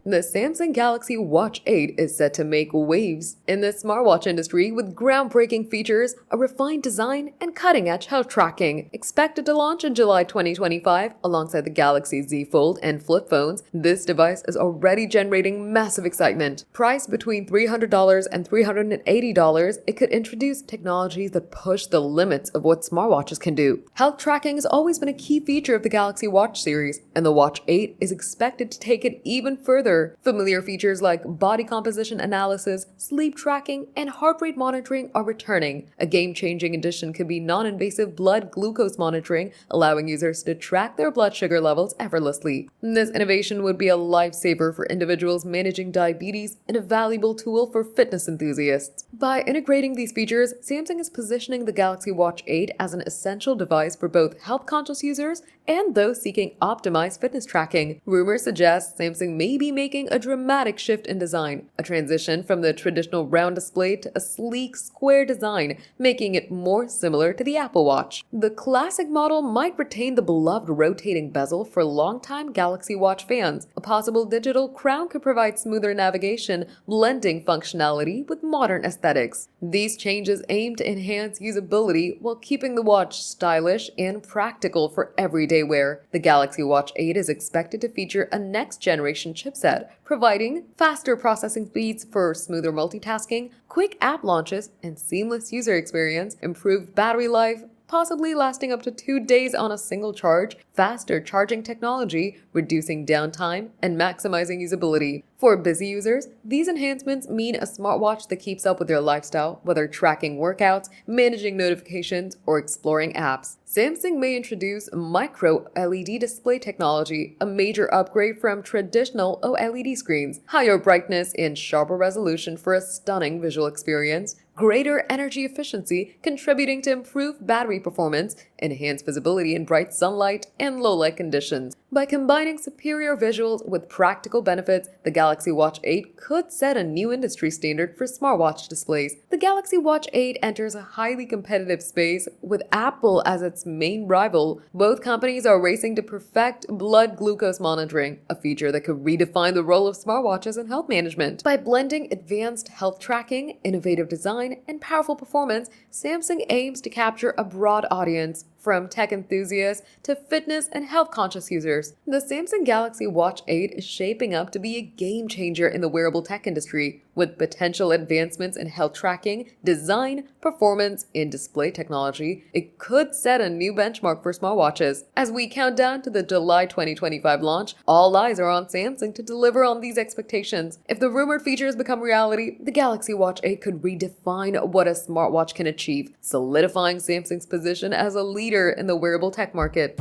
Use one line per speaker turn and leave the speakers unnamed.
The Samsung Galaxy Watch 8 is set to make waves in the smartwatch industry with groundbreaking features, a refined design, and cutting-edge health tracking. Expected to launch in July 2025 alongside the Galaxy Z Fold and flip phones, this device is already generating massive excitement. Priced between $300 and $380, it could introduce technologies that push the limits of what smartwatches can do. Health tracking has always been a key feature of the Galaxy Watch series, and the Watch 8 is expected to take it even further. Familiar features like body composition analysis, sleep tracking, and heart rate monitoring are returning. A game-changing addition could be non-invasive blood glucose monitoring, allowing users to track their blood sugar levels effortlessly. This innovation would be a lifesaver for individuals managing diabetes and a valuable tool for fitness enthusiasts. By integrating these features, Samsung is positioning the Galaxy Watch 8 as an essential device for both health-conscious users and those seeking optimized fitness tracking. Rumors suggest Samsung may be making a dramatic shift in design, a transition from the traditional round display to a sleek, square design, making it more similar to the Apple Watch. The classic model might retain the beloved rotating bezel for longtime Galaxy Watch fans. A possible digital crown could provide smoother navigation, blending functionality with modern aesthetics. These changes aim to enhance usability while keeping the watch stylish and practical for everyday wear. The Galaxy Watch 8 is expected to feature a next-generation chipset, providing faster processing speeds for smoother multitasking, quick app launches, and seamless user experience, improved battery life, possibly lasting up to 2 days on a single charge, faster charging technology, reducing downtime, and maximizing usability. For busy users, these enhancements mean a smartwatch that keeps up with their lifestyle, whether tracking workouts, managing notifications, or exploring apps. Samsung may introduce micro LED display technology, a major upgrade from traditional OLED screens, higher brightness and sharper resolution for a stunning visual experience, greater energy efficiency contributing to improved battery performance, enhanced visibility in bright sunlight and low-light conditions. By combining superior visuals with practical benefits, the Galaxy Watch 8 could set a new industry standard for smartwatch displays. The Galaxy Watch 8 enters a highly competitive space with Apple as its main rival. Both companies are racing to perfect blood glucose monitoring, a feature that could redefine the role of smartwatches in health management. By blending advanced health tracking, innovative design, and powerful performance, Samsung aims to capture a broad audience, from tech enthusiasts to fitness and health-conscious users. The Samsung Galaxy Watch 8 is shaping up to be a game-changer in the wearable tech industry, with potential advancements in health tracking, design, performance, and display technology. It could set a new benchmark for smartwatches. As we count down to the July 2025 launch, all eyes are on Samsung to deliver on these expectations. If the rumored features become reality, the Galaxy Watch 8 could redefine what a smartwatch can achieve, solidifying Samsung's position as a leader in the wearable tech market.